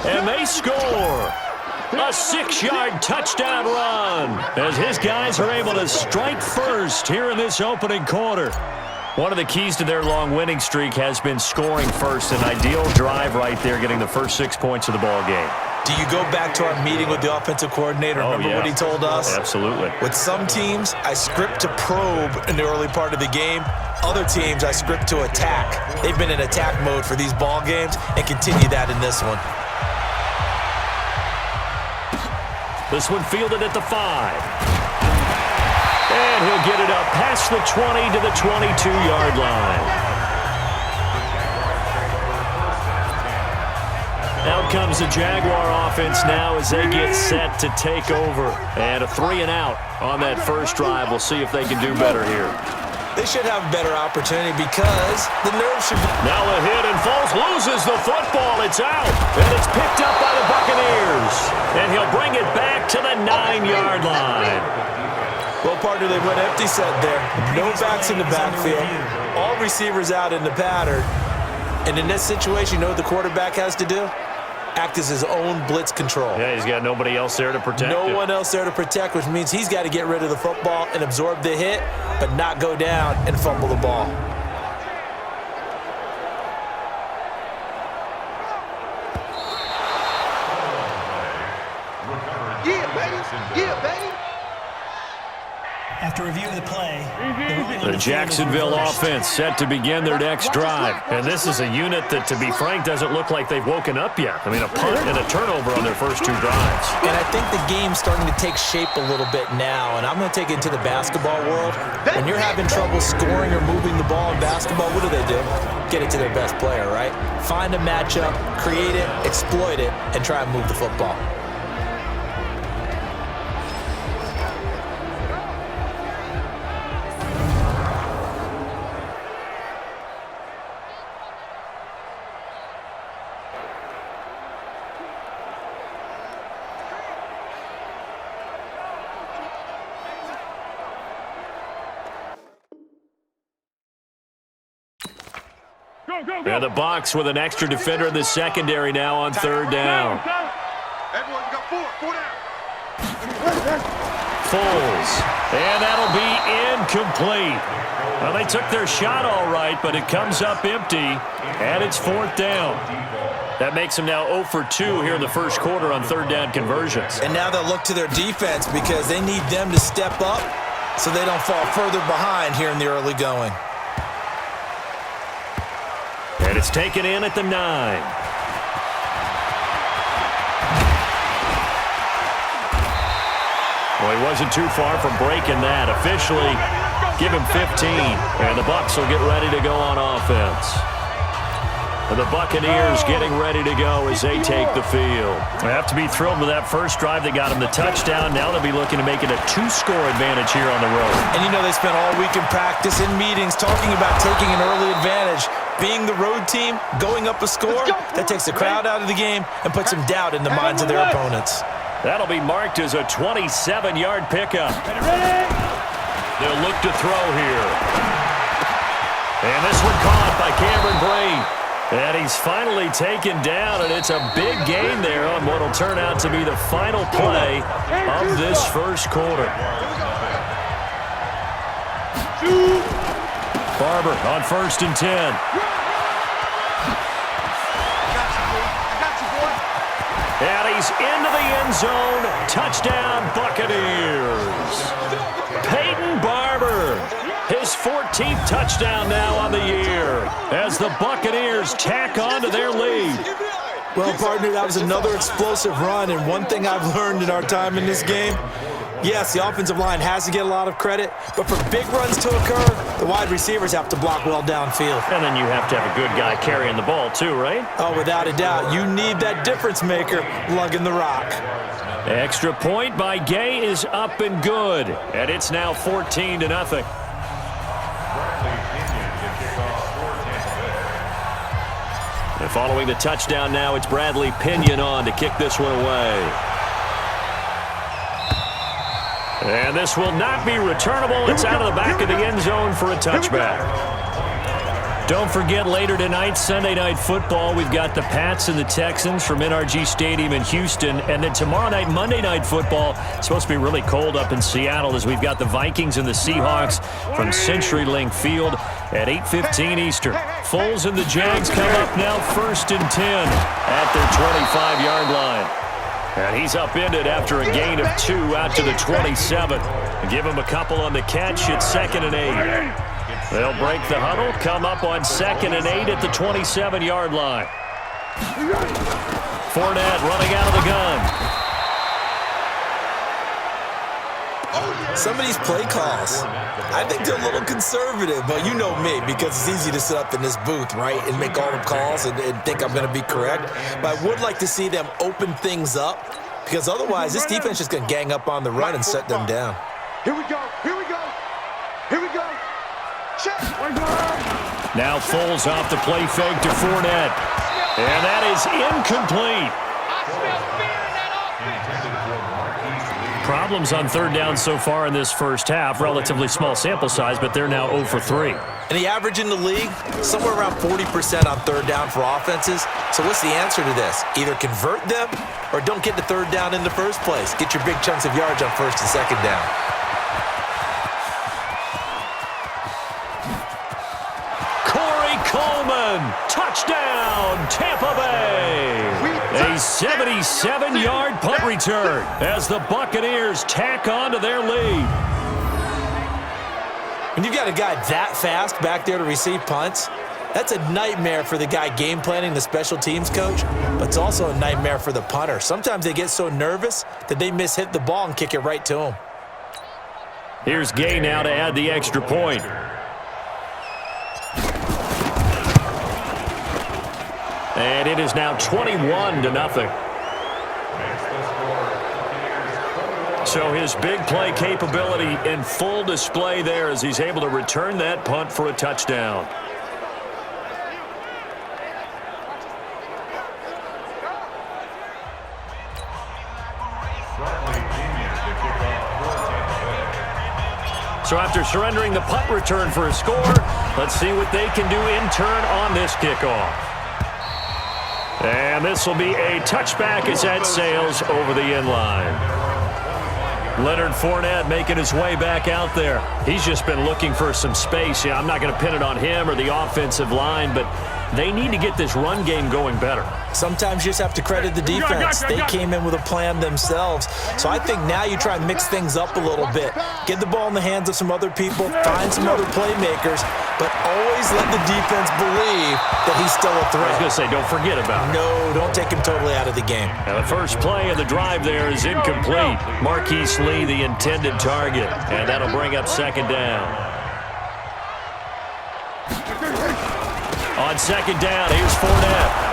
And they score. A 6-yard touchdown run as his guys are able to strike first here in this opening quarter. One of the keys to their long winning streak has been scoring first. An ideal drive right there, getting the first 6 points of the ball game. Do you go back to our meeting with the offensive coordinator? Remember what he told us? Absolutely. With some teams, I script to probe in the early part of the game. Other teams, I script to attack. They've been in attack mode for these ball games and continue that in this one. This one fielded at the 5. And he'll get it up past the 20 to the 22-yard line. Out comes the Jaguar offense now as they get set to take over. And a 3-and-out on that first drive. We'll see if they can do better here. They should have a better opportunity because the nerves should be... Now a hit, and Foles loses the football. It's out, and it's picked up by the Buccaneers. And he'll bring it back to the 9-yard line. Well, partner, they went empty set there. No backs in the backfield. All receivers out in the pattern. And in this situation, you know what the quarterback has to do? Act as his own blitz control. Yeah, he's got nobody else there to protect him. No one else there to protect, which means he's got to get rid of the football and absorb the hit, but not go down and fumble the ball. Yeah, baby. Yeah, baby. After reviewing the play, the Jacksonville offense set to begin their next drive. And this is a unit that, to be frank, doesn't look like they've woken up yet. I mean, a punt and a turnover on their first 2 drives. And I think the game's starting to take shape a little bit now. And I'm going to take it into the basketball world. When you're having trouble scoring or moving the ball in basketball, what do? Get it to their best player, right? Find a matchup, create it, exploit it, and try and move the football. And the Bucs with an extra defender in the secondary now on 3rd down. Everyone got 4 down. Foles. And that'll be incomplete. Well, they took their shot all right, but it comes up empty, and it's 4th down. That makes them now 0 for 2 here in the first quarter on 3rd down conversions. And now they'll look to their defense because they need them to step up so they don't fall further behind here in the early going. And it's taken in at the 9. Well, he wasn't too far from breaking that. Officially, give him 15. And the Bucs will get ready to go on offense. And the Buccaneers getting ready to go as they take the field. They have to be thrilled with that first drive that got them the touchdown. Now they'll be looking to make it a 2-score advantage here on the road. And you know they spent all week in practice, in meetings, talking about taking an early advantage. Being the road team, going up a score, that takes the crowd out of the game and puts some doubt in the minds of their opponents. That'll be marked as a 27-yard pickup. They'll look to throw here. And this one caught by Cameron Brate. And he's finally taken down, and it's a big gain there on what will turn out to be the final play of this first quarter. Barber on 1st and 10. And he's into the end zone. Touchdown, Buccaneers. Peyton Barber, his 14th touchdown now on the year as the Buccaneers tack on to their lead. Well, partner, that was another explosive run, and one thing I've learned in our time in this game, yes, the offensive line has to get a lot of credit, but for big runs to occur, the wide receivers have to block well downfield. And then you have to have a good guy carrying the ball too, right? Oh, without a doubt. You need that difference maker lugging the rock. Extra point by Gay is up and good, and it's now 14-0. And following the touchdown now, it's Bradley Pinion on to kick this one away. And this will not be returnable. It's out of the back of the end zone for a touchback. Don't forget, later tonight, Sunday Night Football, we've got the Pats and the Texans from NRG Stadium in Houston. And then tomorrow night, Monday Night Football, it's supposed to be really cold up in Seattle as we've got the Vikings and the Seahawks from CenturyLink Field at 8:15 Eastern. Foles and the Jags come up now 1st and 10 at their 25-yard line. And he's upended after a gain of 2 out to the 27. Give him a couple on the catch. It's 2nd and 8. They'll break the huddle, come up on 2nd and 8 at the 27-yard line. Fournette running out of the gun. Some of these play calls, I think they're a little conservative, but you know me, because it's easy to sit up in this booth, right, and make all the calls and think I'm going to be correct. But I would like to see them open things up, because otherwise this defense is going to gang up on the run and shut them down. Here we go. Here we go. Here we go. Check. Now Foles off the play fake to Fournette. And that is incomplete. Problems on 3rd down so far in this first half. Relatively small sample size, but they're now 0 for 3. And the average in the league, somewhere around 40% on 3rd down for offenses. So what's the answer to this? Either convert them or don't get the 3rd down in the first place. Get your big chunks of yards on 1st and 2nd down. Touchdown, Tampa Bay! A 77-yard punt return as the Buccaneers tack on to their lead. When you've got a guy that fast back there to receive punts, that's a nightmare for the guy game planning, the special teams coach, but it's also a nightmare for the punter. Sometimes they get so nervous that they mishit the ball and kick it right to him. Here's Gay now to add the extra point. And it is now 21-0. So his big play capability in full display there as he's able to return that punt for a touchdown. So after surrendering the punt return for a score, let's see what they can do in turn on this kickoff. And this will be a touchback as that sails over the end line. Leonard Fournette making his way back out there. He's just been looking for some space. Yeah, I'm not going to pin it on him or the offensive line, but they need to get this run game going better. Sometimes you just have to credit the defense. They came in with a plan themselves. So I think now you try and mix things up a little bit. Get the ball in the hands of some other people, find some other playmakers, but always let the defense believe that he's still a threat. I was going to say, don't forget about it. No, don't take him totally out of the game. And the first play of the drive there is incomplete. Marquise Lee, the intended target, and that'll bring up 2nd down. On 2nd down, here's Fournette.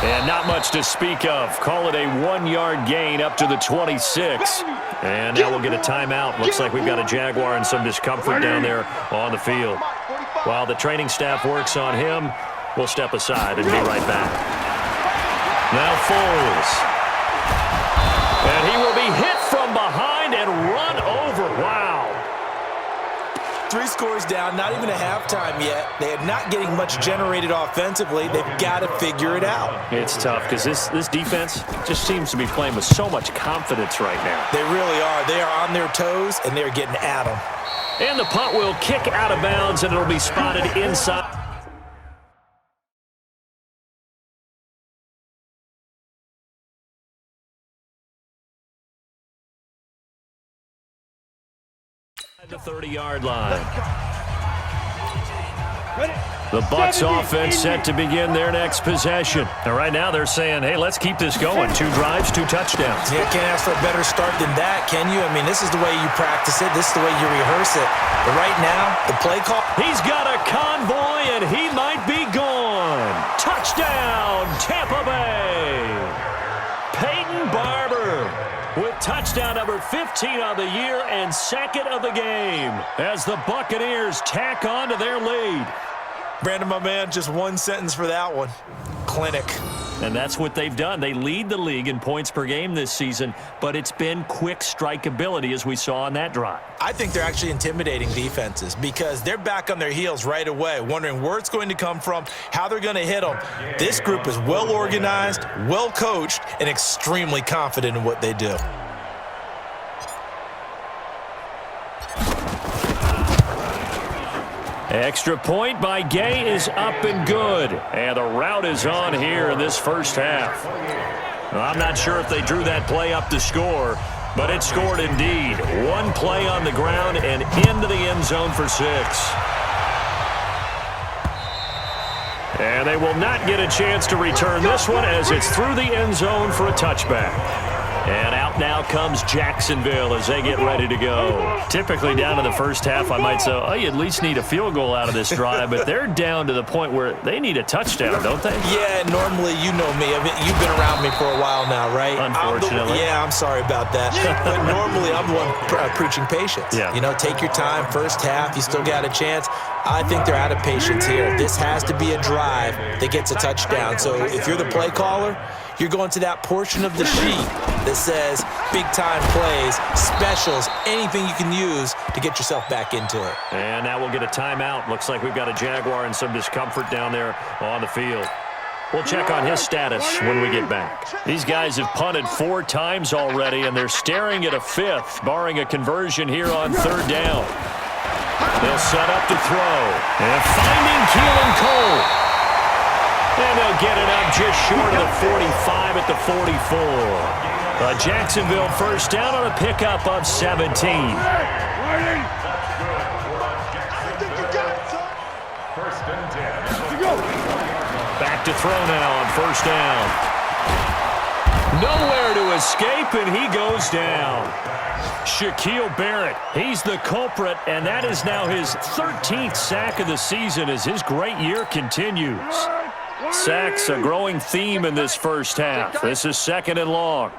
And not much to speak of. Call it a 1-yard gain up to the 26. And now we'll get a timeout. Looks like we've got a Jaguar and some discomfort down there on the field. While the training staff works on him, we'll step aside and be right back. Now Foles. And he will be hit from behind and run over. Wow. 3 scores down, not even a halftime yet. They are not getting much generated offensively. They've got to figure it out. It's tough because this defense just seems to be playing with so much confidence right now. They really are. They are on their toes, and they're getting at them. And the punt will kick out of bounds, and it'll be spotted inside. The 30-yard line. The Bucs offense set to begin their next possession. And right now they're saying, hey, let's keep this going. 2 drives, 2 touchdowns. Yeah, can't ask for a better start than that, can you? I mean, this is the way you practice it. This is the way you rehearse it. But right now, the play call. He's got a convoy, and he might be gone. Touchdown, Tampa Bay. Peyton Barber with touchdown number 15 on the year and 2nd of the game as the Buccaneers tack on to their lead. Brandon, my man, just one sentence for that one. clinic. And that's what they've done. They lead the league in points per game this season, but it's been quick strike ability as we saw on that drive. I think they're actually intimidating defenses because they're back on their heels right away, wondering where it's going to come from, how they're going to hit them. This group is well organized, well coached, and extremely confident in what they do. Extra point by Gay is up and good. And the route is on here in this first half. Well, I'm not sure if they drew that play up to score, but it scored indeed. One play on the ground and into the end zone for 6. And they will not get a chance to return this one as it's through the end zone for a touchback. And out now comes Jacksonville as they get ready to go. Typically down in the first half, I might say, oh, you at least need a field goal out of this drive, but they're down to the point where they need a touchdown, don't they? Yeah, normally, you know me. I mean, you've been around me for a while now, right? Unfortunately. I'm sorry about that. But normally, I'm the one preaching patience. Yeah. You know, take your time. First half, you still got a chance. I think they're out of patience here. This has to be a drive that gets a touchdown. So if you're the play caller, you're going to that portion of the sheet that says big-time plays, specials, anything you can use to get yourself back into it. And now we'll get a timeout. Looks like we've got a Jaguar and some discomfort down there on the field. We'll check on his status when we get back. These guys have punted 4 times already, and they're staring at a 5th, barring a conversion here on 3rd down. They'll set up to throw. And finding Keelan Cole. And they'll get it up just short of the 45 at the 44. A Jacksonville first down on a pickup of 17. Back to throw now on first down. Nowhere to escape, and he goes down. Shaquille Barrett, he's the culprit, and that is now his 13th sack of the season as his great year continues. Sacks a growing theme in this first half. This is 2nd and long.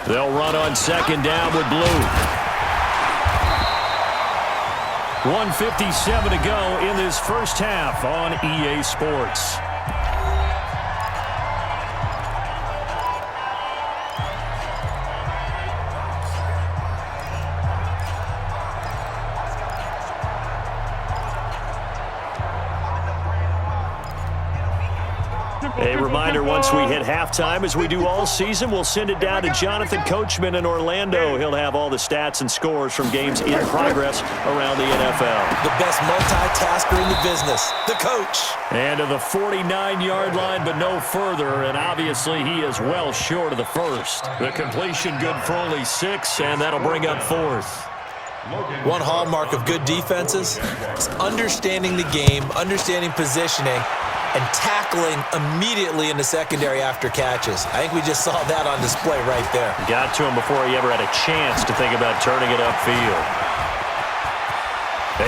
They'll run on 2nd down with blue. 1:57 to go in this first half on EA Sports. A reminder, once we hit halftime, as we do all season, we'll send it down to Jonathan Coachman in Orlando. He'll have all the stats and scores from games in progress around the NFL. The best multitasker in the business, the coach. And to the 49-yard line, but no further, and obviously he is well short of the first. The completion good for only 6, and that'll bring up 4th. One hallmark of good defenses is understanding the game, understanding positioning, and tackling immediately in the secondary after catches. I think we just saw that on display right there. Got to him before he ever had a chance to think about turning it upfield.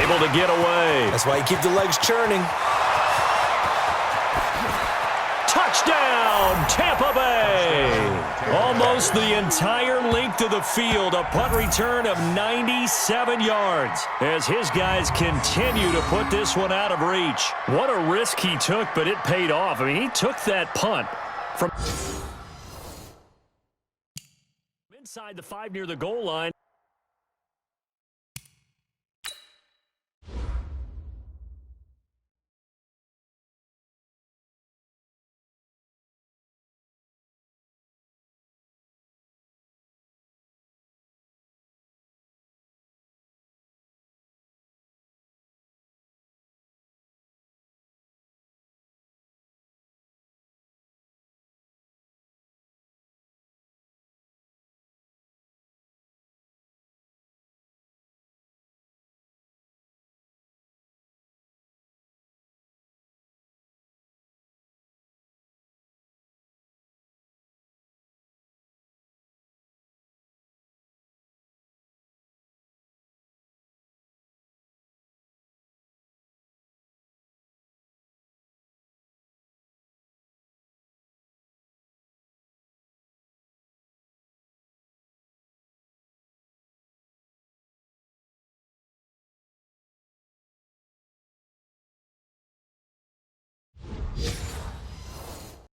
Able to get away. That's why you keep the legs churning. Touchdown, Tampa Bay. Almost the entire length of the field. A punt return of 97 yards as his guys continue to put this one out of reach. What a risk he took, but it paid off. I mean, he took that punt from inside the 5 near the goal line.